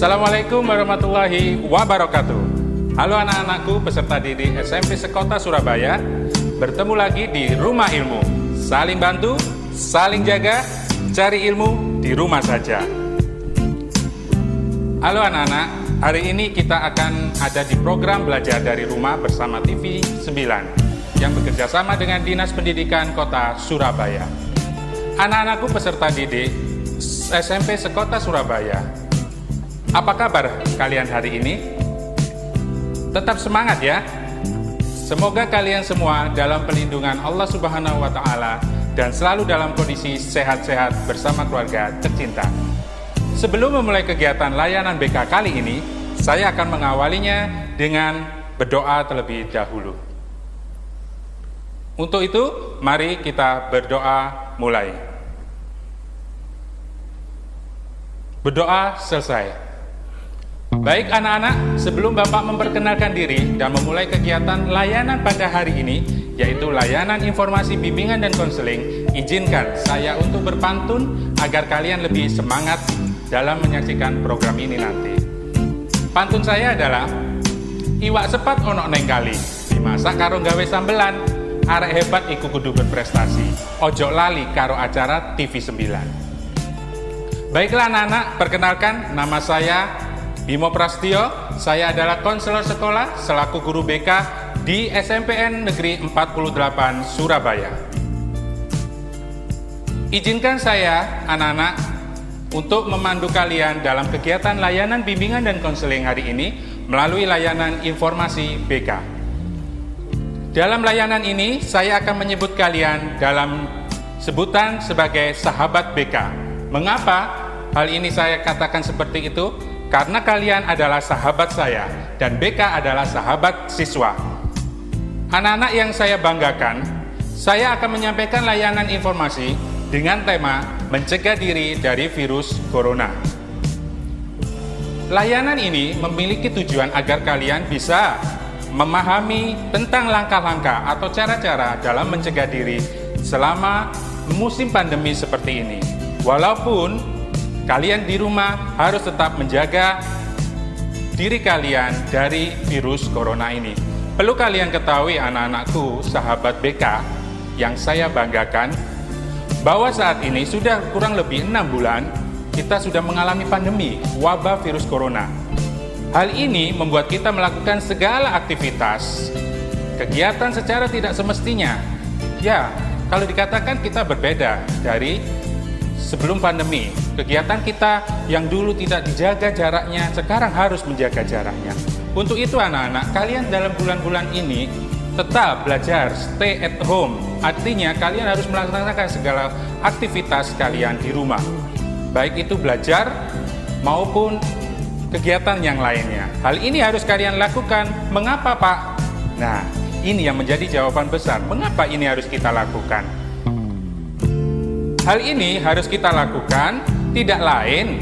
Assalamualaikum warahmatullahi wabarakatuh. Halo anak-anakku peserta didik SMP Sekota Surabaya. Bertemu lagi di Rumah Ilmu. Saling bantu, saling jaga, cari ilmu di rumah saja. Halo anak-anak, hari ini kita akan ada di program Belajar dari Rumah bersama TV 9 yang bekerja sama dengan Dinas Pendidikan Kota Surabaya. Anak-anakku peserta didik SMP Sekota Surabaya, apa kabar kalian hari ini? Tetap semangat ya. Semoga kalian semua dalam perlindungan Allah Subhanahu wa Ta'ala dan selalu dalam kondisi sehat-sehat bersama keluarga tercinta. Sebelum memulai kegiatan layanan BK kali ini, saya akan mengawalinya dengan berdoa terlebih dahulu. Untuk itu, mari kita berdoa mulai. Berdoa selesai. Baik anak-anak, sebelum Bapak memperkenalkan diri dan memulai kegiatan layanan pada hari ini, yaitu layanan informasi bimbingan dan konseling, izinkan saya untuk berpantun agar kalian lebih semangat dalam menyaksikan program ini nanti. Pantun saya adalah, iwak sepat ono neng kali, dimasak karo gawe sambelan, arek hebat iku kudu berprestasi, ojo lali karo acara TV 9. Baiklah anak-anak, perkenalkan nama saya Bimo Prastio, saya adalah konselor sekolah selaku guru BK di SMPN Negeri 48 Surabaya. Izinkan saya, anak-anak, untuk memandu kalian dalam kegiatan layanan bimbingan dan konseling hari ini melalui layanan informasi BK. Dalam layanan ini, saya akan menyebut kalian dalam sebutan sebagai sahabat BK. Mengapa hal ini saya katakan seperti itu? Karena kalian adalah sahabat saya dan BK adalah sahabat siswa. Anak-anak yang saya banggakan, saya akan menyampaikan layanan informasi dengan tema mencegah diri dari virus corona. Layanan ini memiliki tujuan agar kalian bisa memahami tentang langkah-langkah atau cara-cara dalam mencegah diri selama musim pandemi seperti ini. Walaupun kalian di rumah harus tetap menjaga diri kalian dari virus corona ini. Perlu kalian ketahui anak-anakku, sahabat BK yang saya banggakan, bahwa saat ini sudah kurang lebih 6 bulan kita sudah mengalami pandemi wabah virus corona. Hal ini membuat kita melakukan segala aktivitas, kegiatan secara tidak semestinya. Ya, kalau dikatakan kita berbeda dari sebelum pandemi, kegiatan kita yang dulu tidak dijaga jaraknya, sekarang harus menjaga jaraknya. Untuk itu anak-anak, kalian dalam bulan-bulan ini tetap belajar, stay at home. Artinya kalian harus melaksanakan segala aktivitas kalian di rumah. Baik itu belajar maupun kegiatan yang lainnya. Hal ini harus kalian lakukan. Mengapa Pak? Nah, ini yang menjadi jawaban besar. Mengapa ini harus kita lakukan? Hal ini harus kita lakukan tidak lain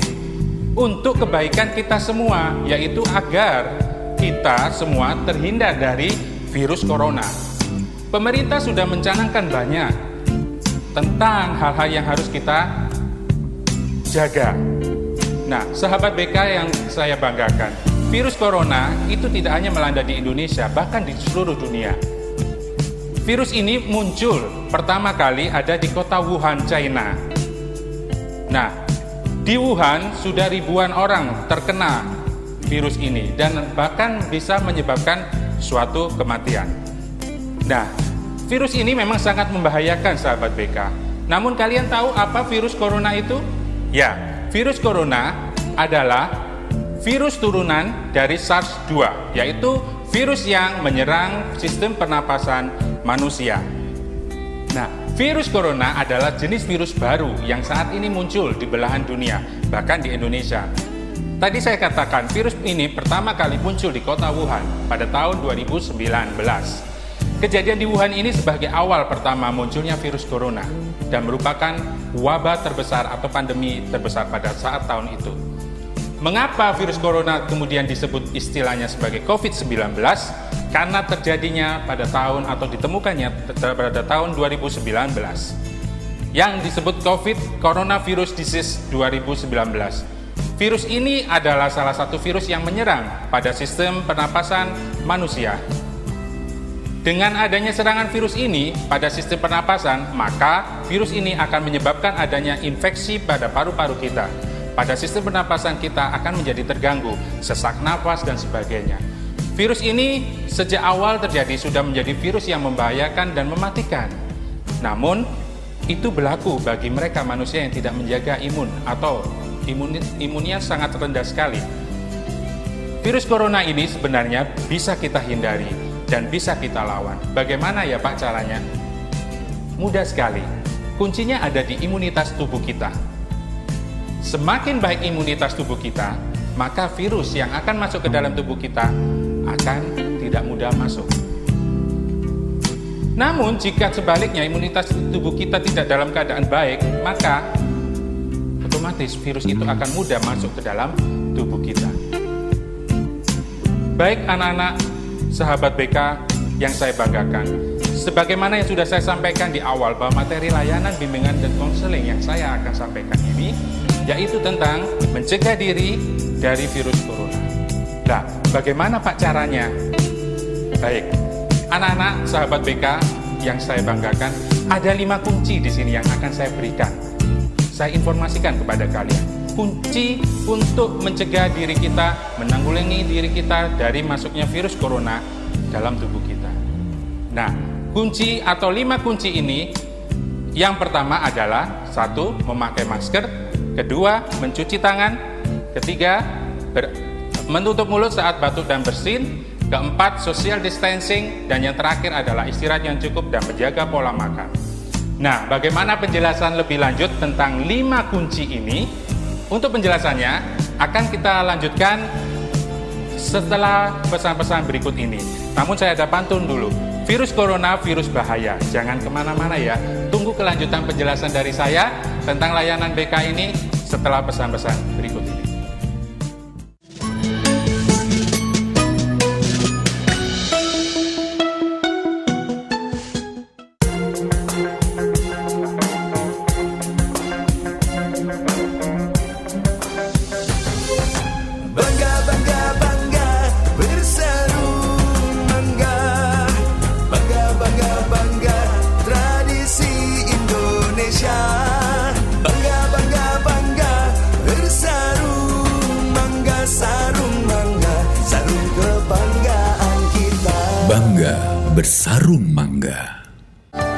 untuk kebaikan kita semua, yaitu agar kita semua terhindar dari virus corona. Pemerintah sudah mencanangkan banyak tentang hal-hal yang harus kita jaga. Nah, sahabat BK yang saya banggakan, virus corona itu tidak hanya melanda di Indonesia, bahkan di seluruh dunia. Virus ini muncul pertama kali ada di kota Wuhan, China. Nah, di Wuhan sudah ribuan orang terkena virus ini dan bahkan bisa menyebabkan suatu kematian. Nah, virus ini memang sangat membahayakan sahabat BK. Namun kalian tahu apa virus corona itu? Ya, virus corona adalah virus turunan dari SARS-2, yaitu virus yang menyerang sistem pernapasan manusia. Nah, virus corona adalah jenis virus baru yang saat ini muncul di belahan dunia, bahkan di Indonesia. Tadi saya katakan virus ini pertama kali muncul di kota Wuhan pada tahun 2019. Kejadian di Wuhan ini sebagai awal pertama munculnya virus corona dan merupakan wabah terbesar atau pandemi terbesar pada saat tahun itu. Mengapa virus corona kemudian disebut istilahnya sebagai COVID-19? Karena terjadinya pada tahun atau ditemukannya pada tahun 2019 yang disebut COVID Coronavirus Disease 2019. Virus ini adalah salah satu virus yang menyerang pada sistem pernapasan manusia. Dengan adanya serangan virus ini pada sistem pernapasan, maka virus ini akan menyebabkan adanya infeksi pada paru-paru kita. Pada sistem pernapasan kita akan menjadi terganggu, sesak napas dan sebagainya. Virus ini sejak awal terjadi sudah menjadi virus yang membahayakan dan mematikan. Namun, itu berlaku bagi mereka manusia yang tidak menjaga imun atau imunnya sangat rendah sekali. Virus corona ini sebenarnya bisa kita hindari dan bisa kita lawan. Bagaimana ya Pak caranya? Mudah sekali. Kuncinya ada di imunitas tubuh kita. Semakin baik imunitas tubuh kita, maka virus yang akan masuk ke dalam tubuh kita akan tidak mudah masuk. Namun jika sebaliknya imunitas tubuh kita tidak dalam keadaan baik, maka otomatis virus itu akan mudah masuk ke dalam tubuh kita. Baik anak-anak sahabat BK yang saya banggakan, sebagaimana yang sudah saya sampaikan di awal bahwa materi layanan bimbingan dan konseling yang saya akan sampaikan ini yaitu tentang mencegah diri dari virus corona. Nah, bagaimana Pak caranya? Baik, anak-anak sahabat BK yang saya banggakan, ada 5 kunci di sini yang akan saya berikan. Saya informasikan kepada kalian. Kunci untuk mencegah diri kita, menanggulangi diri kita dari masuknya virus corona dalam tubuh kita. Nah, kunci atau 5 kunci ini, yang pertama adalah 1. Memakai masker, kedua, mencuci tangan, ketiga, menutup mulut saat batuk dan bersin, keempat, social distancing, dan yang terakhir adalah istirahat yang cukup dan menjaga pola makan. Nah, bagaimana penjelasan lebih lanjut tentang 5 kunci ini? Untuk penjelasannya akan kita lanjutkan setelah pesan-pesan berikut ini. Namun saya ada pantun dulu. Virus corona, virus bahaya. Jangan kemana-mana ya. Tunggu kelanjutan penjelasan dari saya tentang layanan BK ini setelah pesan-pesan berikut ini. Bangga bersarung mangga.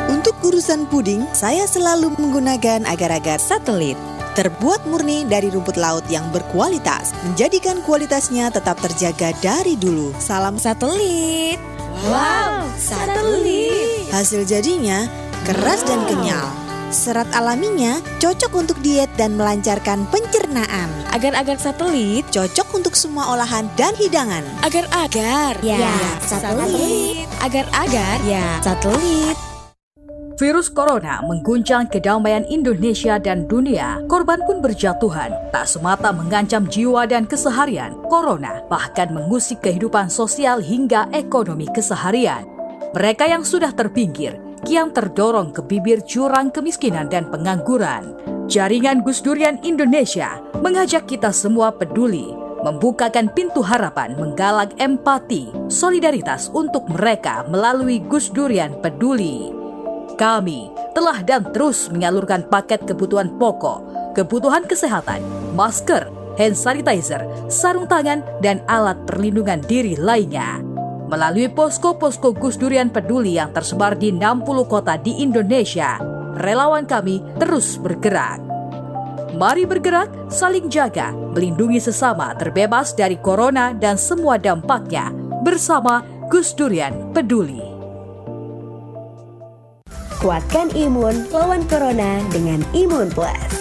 Untuk urusan puding, saya selalu menggunakan agar-agar satelit. Terbuat murni dari rumput laut yang berkualitas, menjadikan kualitasnya tetap terjaga dari dulu. Salam satelit. Wow, satelit. Hasil jadinya keras dan kenyal. Serat alaminya cocok untuk diet dan melancarkan pencernaan. Agar-agar satelit Cocok untuk semua olahan dan hidangan. agar-agar Ya, satelit. Agar-agar ya satelit. Virus corona mengguncang kedamaian Indonesia dan dunia. Korban pun berjatuhan. Tak semata mengancam jiwa dan keseharian, corona bahkan mengusik kehidupan sosial hingga ekonomi keseharian. Mereka yang sudah terpinggir kian terdorong ke bibir jurang kemiskinan dan pengangguran. Jaringan Gus Durian Indonesia mengajak kita semua peduli, membukakan pintu harapan, menggalak empati, solidaritas untuk mereka melalui Gus Durian Peduli. Kami telah dan terus menyalurkan paket kebutuhan pokok, kebutuhan kesehatan, masker, hand sanitizer, sarung tangan, dan alat perlindungan diri lainnya. Melalui posko-posko Gus Durian Peduli yang tersebar di 60 kota di Indonesia, relawan kami terus bergerak. Mari bergerak, saling jaga, melindungi sesama terbebas dari corona dan semua dampaknya bersama Gus Durian Peduli. Kuatkan imun lawan corona dengan Imun Plus.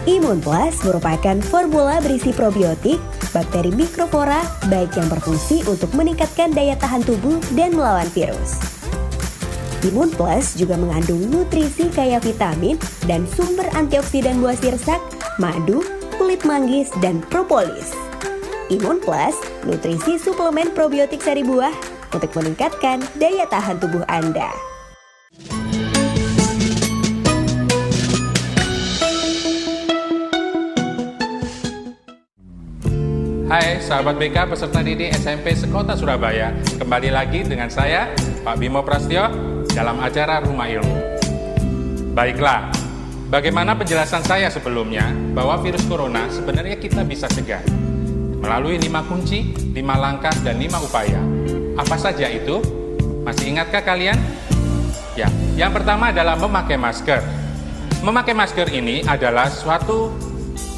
Imun Plus merupakan formula berisi probiotik, bakteri mikroflora, baik yang berfungsi untuk meningkatkan daya tahan tubuh dan melawan virus. Imun Plus juga mengandung nutrisi kaya vitamin dan sumber antioksidan buah sirsak, madu, kulit manggis, dan propolis. Imun Plus, nutrisi suplemen probiotik sari buah untuk meningkatkan daya tahan tubuh Anda. Hai sahabat BK peserta didik SMP Sekota Surabaya. Kembali lagi dengan saya, Pak Bimo Prastyo, dalam acara Rumah Ilmu. Baiklah, bagaimana penjelasan saya sebelumnya bahwa virus corona sebenarnya kita bisa cegah melalui 5 kunci, 5 langkah, dan 5 upaya. Apa saja itu? Masih ingatkah kalian? Ya, yang pertama adalah memakai masker. Memakai masker ini adalah suatu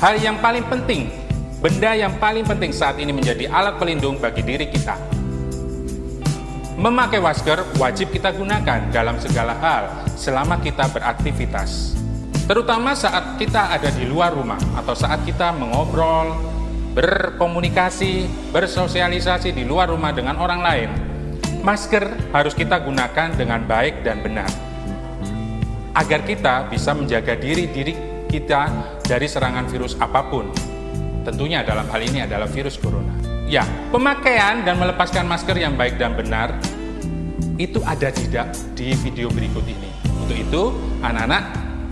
hal yang paling penting, benda yang paling penting saat ini menjadi alat pelindung bagi diri kita. Memakai masker wajib kita gunakan dalam segala hal selama kita beraktivitas. Terutama saat kita ada di luar rumah atau saat kita mengobrol, berkomunikasi, bersosialisasi di luar rumah dengan orang lain. Masker harus kita gunakan dengan baik dan benar, agar kita bisa menjaga diri kita dari serangan virus apapun. Tentunya dalam hal ini adalah virus corona. Ya, pemakaian dan melepaskan masker yang baik dan benar itu ada di video berikut ini. Untuk itu, anak-anak,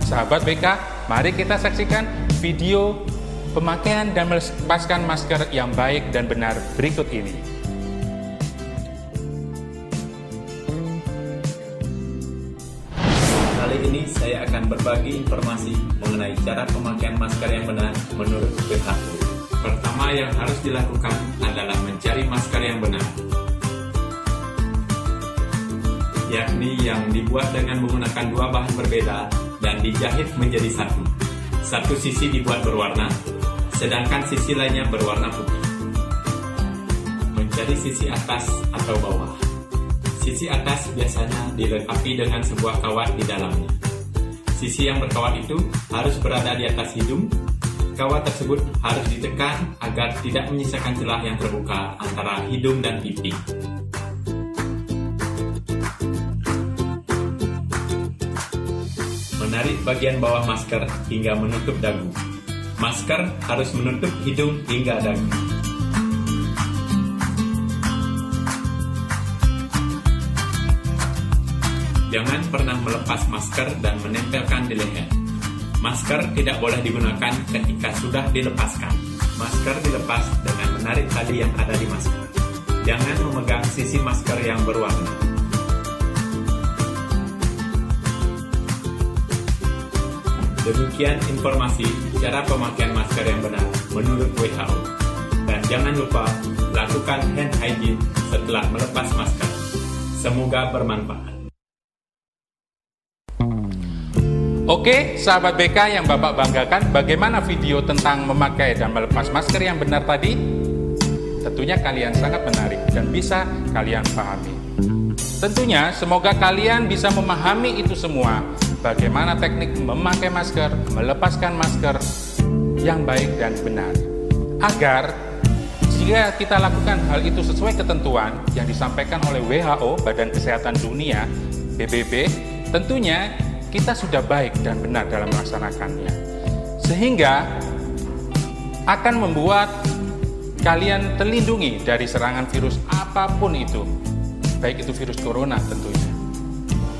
sahabat BK, mari kita saksikan video pemakaian dan melepaskan masker yang baik dan benar berikut ini. Kali ini saya akan berbagi informasi mengenai cara pemakaian masker yang benar menurut WHO. Pertama yang harus dilakukan adalah mencari masker yang benar, yakni yang dibuat dengan menggunakan 2 bahan berbeda dan dijahit menjadi satu. Satu sisi dibuat berwarna, sedangkan sisi lainnya berwarna putih. Mencari sisi atas atau bawah. Sisi atas biasanya dilengkapi dengan sebuah kawat di dalamnya. Sisi yang berkawat itu harus berada di atas hidung. Kawat tersebut harus ditekan agar tidak menyisakan celah yang terbuka antara hidung dan pipi. Menarik bagian bawah masker hingga menutup dagu. Masker harus menutup hidung hingga dagu. Jangan pernah melepas masker dan menempelkan di leher. Masker tidak boleh digunakan ketika sudah dilepaskan. Masker dilepas dengan menarik tali yang ada di masker. Jangan memegang sisi masker yang berwarna. Demikian informasi cara pemakaian masker yang benar menurut WHO. Dan jangan lupa lakukan hand hygiene setelah melepas masker. Semoga bermanfaat. Oke, sahabat BK yang Bapak banggakan, bagaimana video tentang memakai dan melepas masker yang benar tadi? Tentunya kalian sangat menarik dan bisa kalian pahami. Tentunya semoga kalian bisa memahami itu semua, bagaimana teknik memakai masker, melepaskan masker yang baik dan benar. Agar jika kita lakukan hal itu sesuai ketentuan yang disampaikan oleh WHO, Badan Kesehatan Dunia, PBB, tentunya kita sudah baik dan benar dalam melaksanakannya. Sehingga akan membuat kalian terlindungi dari serangan virus apapun itu, baik itu virus corona tentunya.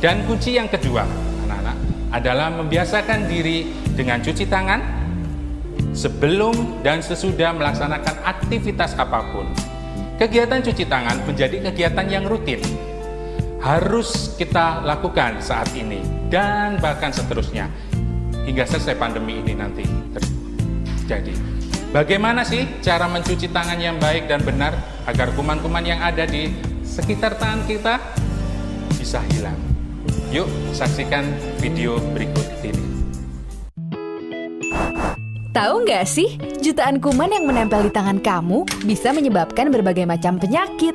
Dan kunci yang kedua, anak-anak, adalah membiasakan diri dengan cuci tangan sebelum dan sesudah melaksanakan aktivitas apapun. Kegiatan cuci tangan menjadi kegiatan yang rutin, harus kita lakukan saat ini dan bahkan seterusnya hingga selesai pandemi ini nanti terjadi. Bagaimana sih cara mencuci tangan yang baik dan benar agar kuman-kuman yang ada di sekitar tangan kita bisa hilang? Yuk saksikan video berikut ini. Tahu nggak sih, jutaan kuman yang menempel di tangan kamu bisa menyebabkan berbagai macam penyakit.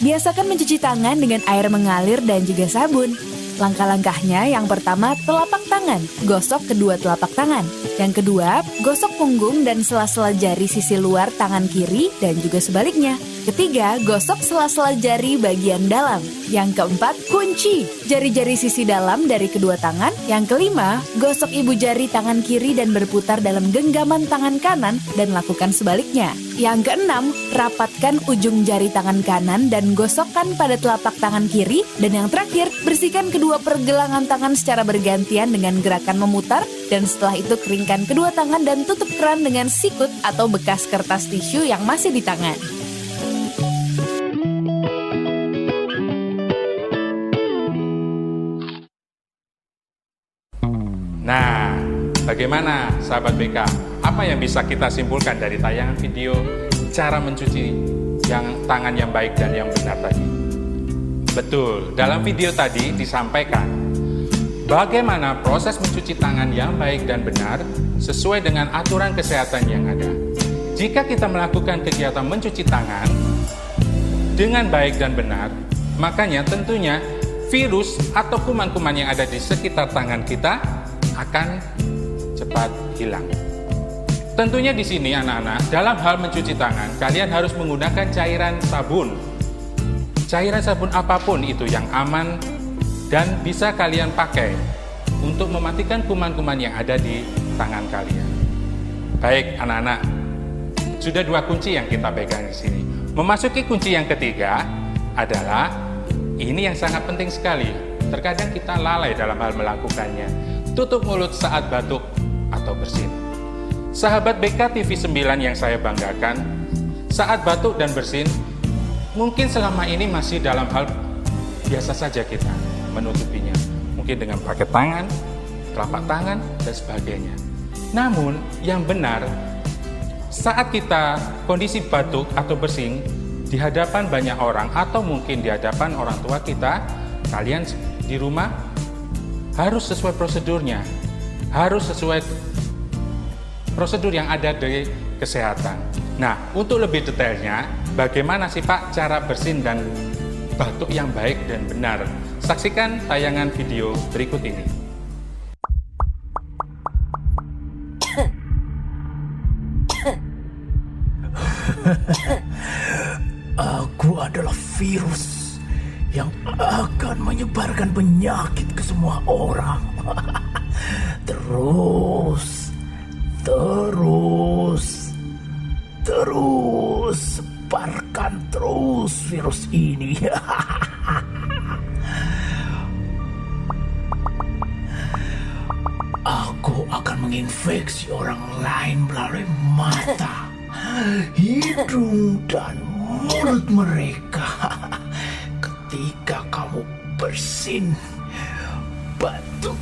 Biasakan mencuci tangan dengan air mengalir dan juga sabun. Langkah-langkahnya yang pertama, telapak tangan, gosok kedua telapak tangan. Yang kedua, gosok punggung dan sela-sela jari sisi luar tangan kiri dan juga sebaliknya. Ketiga, gosok sela-sela jari bagian dalam. Yang keempat, kunci jari-jari sisi dalam dari kedua tangan. Yang kelima, gosok ibu jari tangan kiri dan berputar dalam genggaman tangan kanan dan lakukan sebaliknya. Yang keenam, rapatkan ujung jari tangan kanan dan gosokkan pada telapak tangan kiri. Dan yang terakhir, bersihkan kedua pergelangan tangan secara bergantian dengan gerakan memutar. Dan setelah itu keringkan kedua tangan dan tutup keran dengan sikut atau bekas kertas tisu yang masih di tangan. Nah, bagaimana sahabat BK? Apa yang bisa kita simpulkan dari tayangan video cara mencuci tangan yang baik dan yang benar tadi? Betul, dalam video tadi disampaikan bagaimana proses mencuci tangan yang baik dan benar sesuai dengan aturan kesehatan yang ada. Jika kita melakukan kegiatan mencuci tangan dengan baik dan benar, makanya tentunya virus atau kuman-kuman yang ada di sekitar tangan kita akan cepat hilang. Tentunya di sini anak-anak, dalam hal mencuci tangan, kalian harus menggunakan cairan sabun. Cairan sabun apapun itu yang aman dan bisa kalian pakai untuk mematikan kuman-kuman yang ada di tangan kalian. Baik anak-anak, sudah 2 kunci yang kita pegang di sini. Memasuki kunci yang ketiga adalah ini yang sangat penting sekali. Terkadang kita lalai dalam hal melakukannya. Tutup mulut saat batuk atau bersin. Sahabat BK TV 9 yang saya banggakan, saat batuk dan bersin, mungkin selama ini masih dalam hal biasa saja kita menutupinya. Mungkin dengan pakai tangan, telapak tangan, dan sebagainya. Namun, yang benar, saat kita kondisi batuk atau bersin, di hadapan banyak orang, atau mungkin di hadapan orang tua kita, kalian di rumah, harus sesuai prosedurnya, harus sesuai prosedur yang ada dari kesehatan. Nah, untuk lebih detailnya, bagaimana sih Pak cara bersin dan batuk yang baik dan benar? Saksikan tayangan video berikut ini. Aku adalah virus yang akan menyebarkan penyakit ke semua orang. Terus sebarkan terus virus ini. Aku akan menginfeksi orang lain melalui mata, hidung, dan mulut mereka. Ketika kamu bersin, batuk,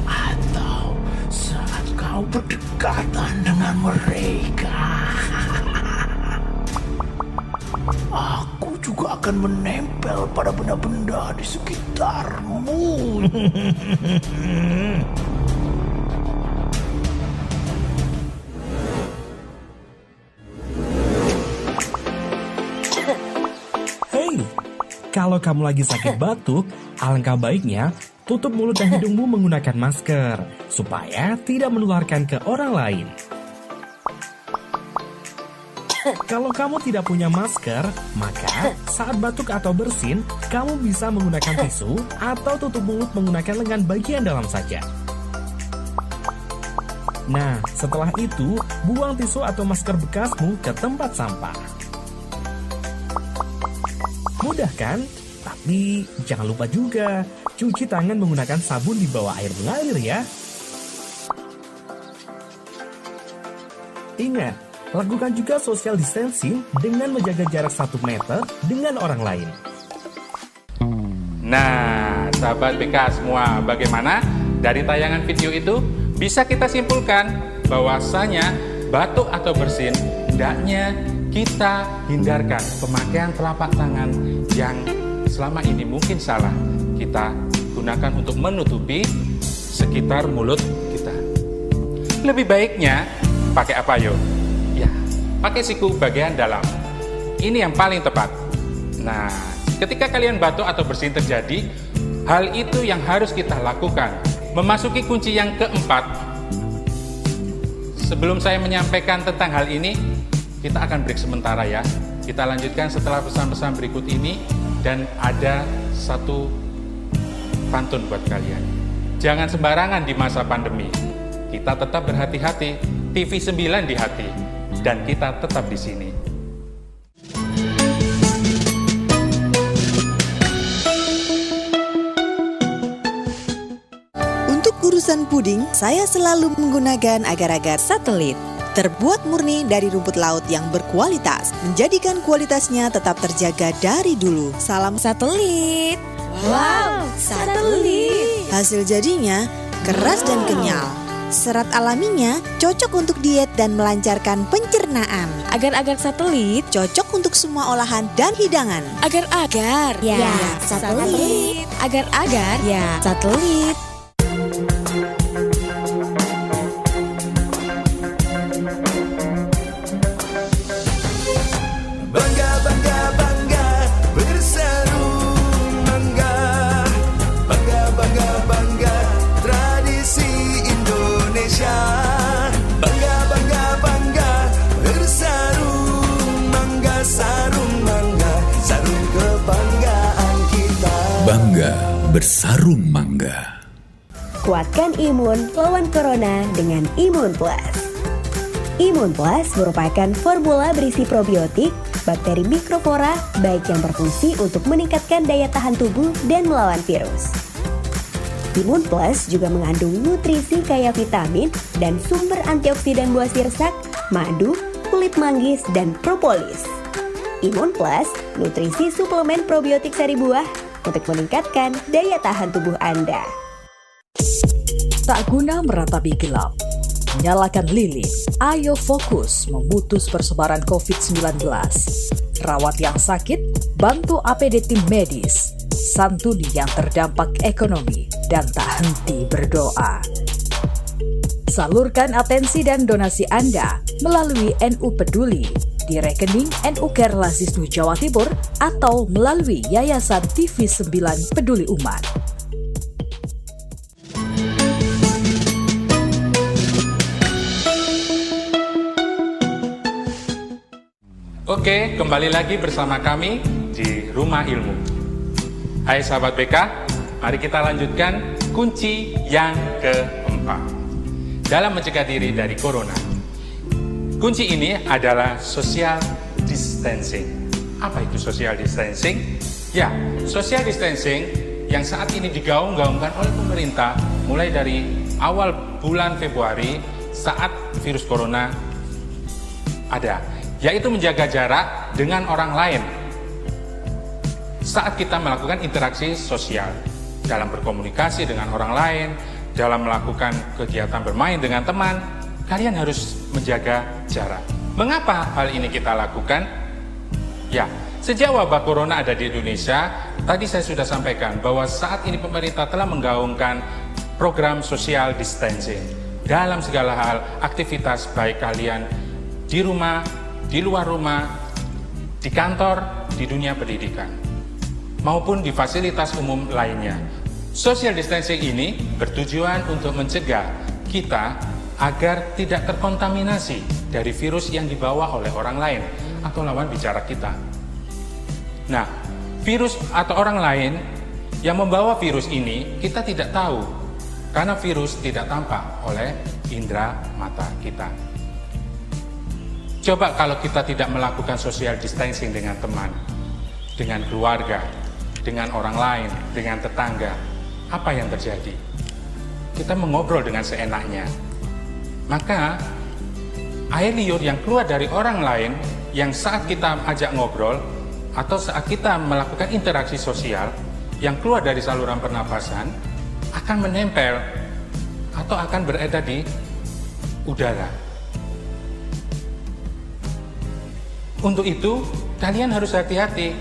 atau saat kau berdekatan dengan mereka, aku juga akan menempel pada benda-benda di sekitarmu. Kalau kamu lagi sakit batuk, alangkah baiknya tutup mulut dan hidungmu menggunakan masker, supaya tidak menularkan ke orang lain. Kalau kamu tidak punya masker, maka saat batuk atau bersin, kamu bisa menggunakan tisu atau tutup mulut menggunakan lengan bagian dalam saja. Nah, setelah itu, buang tisu atau masker bekasmu ke tempat sampah. Mudah kan? Tapi jangan lupa juga cuci tangan menggunakan sabun di bawah air mengalir ya. Ingat, lakukan juga social distancing dengan menjaga jarak 1 meter dengan orang lain. Nah, sahabat BK semua, bagaimana? Dari tayangan video itu bisa kita simpulkan bahwasanya batuk atau bersin hendaknya kita hindarkan pemakaian telapak tangan yang selama ini mungkin salah kita gunakan untuk menutupi sekitar mulut kita. Lebih baiknya pakai apa yo? Ya, pakai siku bagian dalam. Ini yang paling tepat. Nah, ketika kalian batuk atau bersin terjadi, hal itu yang harus kita lakukan. Memasuki kunci yang keempat. Sebelum saya menyampaikan tentang hal ini, Kita akan break sementara ya. Kita lanjutkan setelah pesan-pesan berikut ini dan ada satu pantun buat kalian. Jangan sembarangan di masa pandemi. Kita tetap berhati-hati, TV 9 di hati, dan kita tetap di sini. Untuk urusan puding, saya selalu menggunakan agar-agar satelit. Terbuat murni dari rumput laut yang berkualitas, menjadikan kualitasnya tetap terjaga dari dulu. Salam satelit. Wow, satelit. Hasil jadinya keras dan kenyal. Serat alaminya cocok untuk diet dan melancarkan pencernaan. Agar-agar satelit Cocok untuk semua olahan dan hidangan. Agar-agar Ya, satelit. Agar-agar ya satelit. Bangga, bangga, bangga, bersarung mangga. Bangga, bangga, bangga, tradisi Indonesia. Bangga, bangga, bangga, bersarung mangga, sarung mangga, sarung kebanggaan kita. Bangga bersarung mangga. Kuatkan imun lawan corona dengan Imun Plus. Imun Plus merupakan formula berisi probiotik, bakteri mikroflora, baik yang berfungsi untuk meningkatkan daya tahan tubuh dan melawan virus. Imun Plus juga mengandung nutrisi kaya vitamin dan sumber antioksidan buah sirsak, madu, kulit manggis, dan propolis. Imun Plus, nutrisi suplemen probiotik sari buah untuk meningkatkan daya tahan tubuh Anda. Tak guna meratapi gelap, nyalakan lilin. Ayo fokus memutus persebaran COVID-19. Rawat yang sakit, bantu APD tim medis, santuni yang terdampak ekonomi, dan tak henti berdoa. Salurkan atensi dan donasi Anda melalui NU Peduli di rekening NU Kerlas Wisnu Jawa Timur atau melalui Yayasan TV 9 Peduli Umat. Oke, kembali lagi bersama kami di Rumah Ilmu. Hai sahabat BK, mari kita lanjutkan kunci yang keempat dalam mencegah diri dari corona. Kunci ini adalah social distancing. Apa itu social distancing? Ya, social distancing yang saat ini digaung-gaungkan oleh pemerintah mulai dari awal bulan Februari saat virus corona ada, yaitu menjaga jarak dengan orang lain saat kita melakukan interaksi sosial, dalam berkomunikasi dengan orang lain, dalam melakukan kegiatan bermain dengan teman. Kalian harus menjaga jarak. Mengapa hal ini kita lakukan? Ya, sejak wabah corona ada di Indonesia, tadi saya sudah sampaikan bahwa saat ini pemerintah telah menggaungkan program social distancing dalam segala hal, aktivitas baik kalian di rumah, di luar rumah, di kantor, di dunia pendidikan, maupun di fasilitas umum lainnya. Social distancing ini bertujuan untuk mencegah kita agar tidak terkontaminasi dari virus yang dibawa oleh orang lain atau lawan bicara kita. Nah, virus atau orang lain yang membawa virus ini kita tidak tahu karena virus tidak tampak oleh indera mata kita. Coba kalau kita tidak melakukan social distancing dengan teman, dengan keluarga, dengan orang lain, dengan tetangga, apa yang terjadi? Kita mengobrol dengan seenaknya. Maka air liur yang keluar dari orang lain yang saat kita ajak ngobrol atau saat kita melakukan interaksi sosial yang keluar dari saluran pernapasan akan menempel atau akan beredar di udara. Untuk itu, kalian harus hati-hati.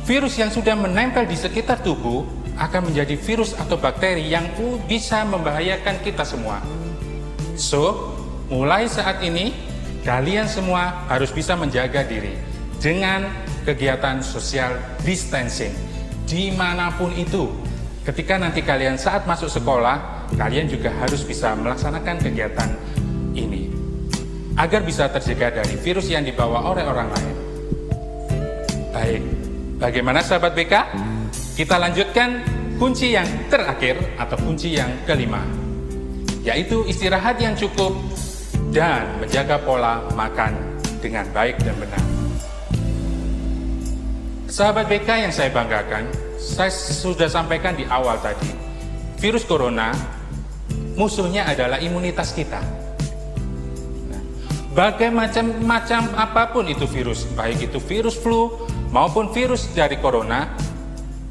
Virus yang sudah menempel di sekitar tubuh akan menjadi virus atau bakteri yang bisa membahayakan kita semua. So, mulai saat ini, kalian semua harus bisa menjaga diri dengan kegiatan social distancing dimanapun itu. Ketika nanti kalian saat masuk sekolah, kalian juga harus bisa melaksanakan kegiatan ini. agar bisa terjaga dari virus yang dibawa oleh orang lain. Baik, bagaimana sahabat BK? Kita lanjutkan kunci yang terakhir atau kunci yang kelima, yaitu istirahat yang cukup dan menjaga pola makan dengan baik dan benar. Sahabat BK yang saya banggakan, saya sudah sampaikan di awal tadi, virus corona musuhnya adalah imunitas kita. Macam apapun itu virus, baik itu virus flu maupun virus dari corona,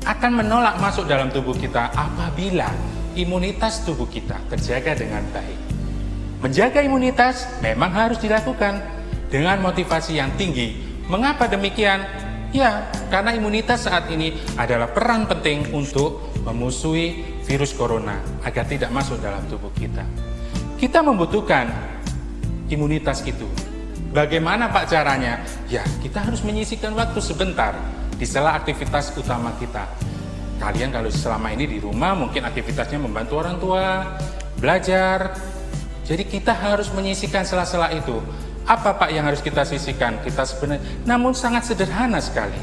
akan menolak masuk dalam tubuh kita apabila imunitas tubuh kita terjaga dengan baik. Menjaga imunitas memang harus dilakukan dengan motivasi yang tinggi. Mengapa demikian? Ya, karena imunitas saat ini adalah peran penting untuk memusuhi virus corona agar tidak masuk dalam tubuh kita. Kita membutuhkan imunitas itu. Bagaimana Pak caranya? Ya, kita harus menyisihkan waktu sebentar di sela aktivitas utama kita. Kalian kalau selama ini di rumah mungkin aktivitasnya membantu orang tua, belajar. Jadi kita harus menyisihkan sela-sela itu. Apa Pak yang harus kita sisihkan? Kita sebenarnya, namun sangat sederhana sekali.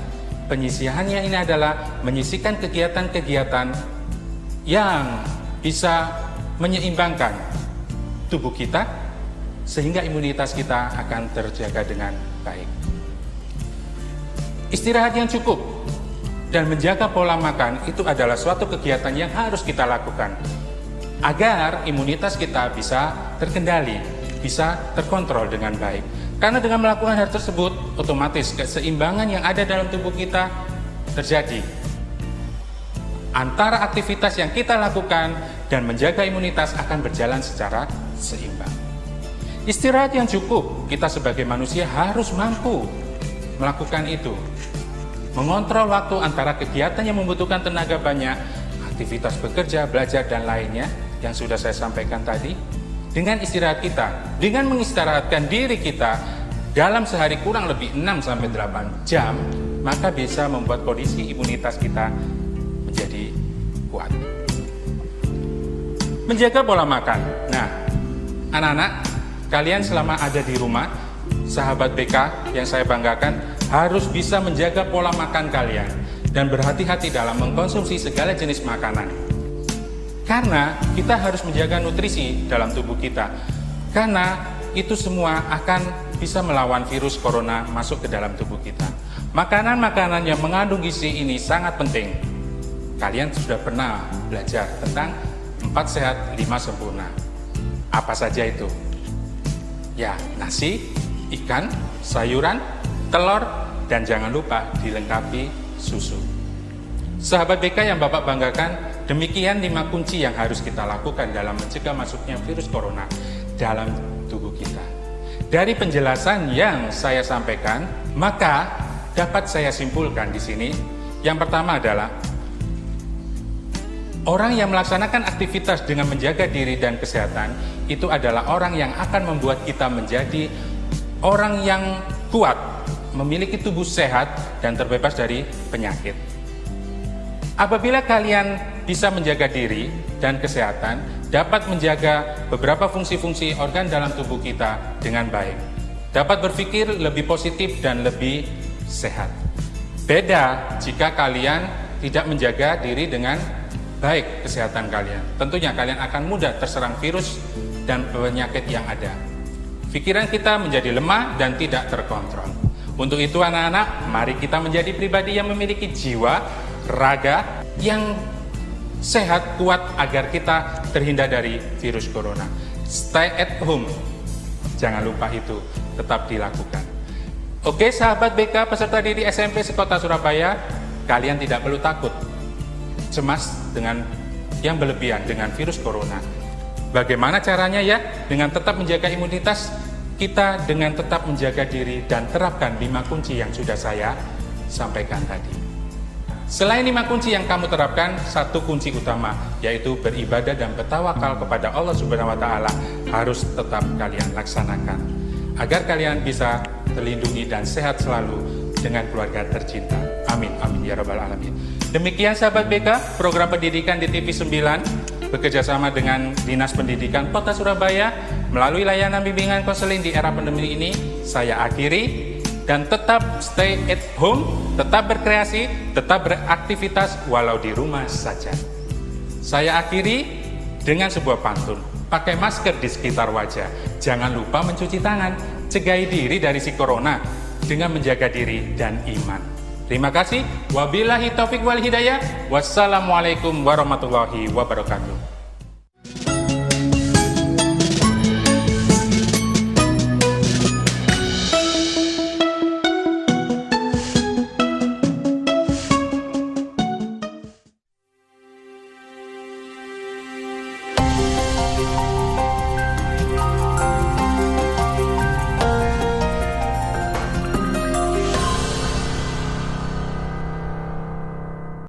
Penyisihannya ini adalah menyisihkan kegiatan-kegiatan yang bisa menyeimbangkan tubuh kita sehingga imunitas kita akan terjaga dengan baik. Istirahat yang cukup dan menjaga pola makan itu adalah suatu kegiatan yang harus kita lakukan agar imunitas kita bisa terkendali, bisa terkontrol dengan baik. Karena dengan melakukan hal tersebut, otomatis keseimbangan yang ada dalam tubuh kita terjadi. Antara aktivitas yang kita lakukan dan menjaga imunitas akan berjalan secara seimbang. Istirahat yang cukup, kita sebagai manusia harus mampu melakukan itu. Mengontrol waktu antara kegiatan yang membutuhkan tenaga banyak, aktivitas bekerja, belajar, dan lainnya yang sudah saya sampaikan tadi, dengan istirahat kita, dengan mengistirahatkan diri kita dalam sehari kurang lebih 6-8 jam, maka bisa membuat kondisi imunitas kita menjadi kuat. Menjaga pola makan. Nah, anak-anak, kalian selama ada di rumah, sahabat BK yang saya banggakan, harus bisa menjaga pola makan kalian dan berhati-hati dalam mengkonsumsi segala jenis makanan. Karena kita harus menjaga nutrisi dalam tubuh kita. Karena itu semua akan bisa melawan virus corona masuk ke dalam tubuh kita. Makanan-makanan yang mengandung gizi ini sangat penting. Kalian sudah pernah belajar tentang 4 sehat, 5 sempurna. Apa saja itu? Ya, nasi, ikan, sayuran, telur, dan jangan lupa dilengkapi susu. Sahabat BK yang Bapak banggakan, demikian 5 kunci yang harus kita lakukan dalam mencegah masuknya virus corona dalam tubuh kita. Dari penjelasan yang saya sampaikan, maka dapat saya simpulkan di sini. Yang pertama adalah orang yang melaksanakan aktivitas dengan menjaga diri dan kesehatan itu adalah orang yang akan membuat kita menjadi orang yang kuat, memiliki tubuh sehat dan terbebas dari penyakit. Apabila kalian bisa menjaga diri dan kesehatan, dapat menjaga beberapa fungsi-fungsi organ dalam tubuh kita dengan baik. Dapat berpikir lebih positif dan lebih sehat. Beda jika kalian tidak menjaga diri dengan baik kesehatan kalian. Tentunya kalian akan mudah terserang virus dan penyakit yang ada. Pikiran kita menjadi lemah dan tidak terkontrol. Untuk itu anak-anak, mari kita menjadi pribadi yang memiliki jiwa, raga yang sehat, kuat agar kita terhindar dari virus corona. Stay at home. Jangan lupa itu tetap dilakukan. Oke sahabat BK peserta didik SMP sekota Surabaya, kalian tidak perlu takut, cemas dengan yang berlebihan dengan virus corona. Bagaimana caranya ya? Dengan tetap menjaga imunitas kita, dengan tetap menjaga diri dan terapkan 5 kunci yang sudah saya sampaikan tadi. Selain 5 kunci yang kamu terapkan, 1 kunci utama yaitu beribadah dan bertawakal kepada Allah Subhanahu wa taala harus tetap kalian laksanakan agar kalian bisa terlindungi dan sehat selalu dengan keluarga tercinta. Amin amin ya rabbal alamin. Demikian sahabat BK, program pendidikan di TV 9 bekerjasama dengan Dinas Pendidikan Kota Surabaya melalui layanan bimbingan konseling di era pandemi ini saya akhiri. Dan tetap stay at home, tetap berkreasi, tetap beraktivitas walau di rumah saja. Saya akhiri dengan sebuah pantun. Pakai masker di sekitar wajah. Jangan lupa mencuci tangan. Cegai diri dari si corona dengan menjaga diri dan iman. Terima kasih. Wabillahi taufiq wal hidayah. Wassalamualaikum warahmatullahi wabarakatuh.